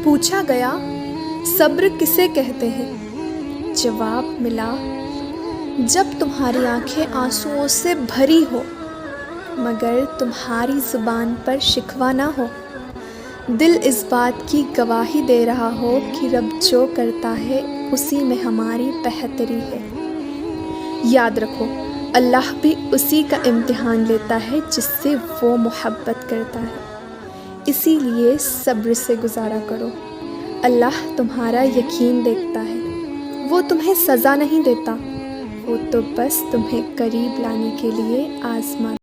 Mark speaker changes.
Speaker 1: पूछा गया, सब्र किसे कहते हैं? जवाब मिला, जब तुम्हारी आंखें आंसुओं से भरी हो मगर तुम्हारी ज़ुबान पर शिकवा ना हो, दिल इस बात की गवाही दे रहा हो कि रब जो करता है उसी में हमारी बेहतरी है। याद रखो, अल्लाह भी उसी का इम्तिहान लेता है जिससे वो मोहब्बत करता है। इसीलिए सब्र से गुजारा करो। अल्लाह तुम्हारा यकीन देखता है। वो तुम्हें सज़ा नहीं देता, वो तो बस तुम्हें करीब लाने के लिए आज़मा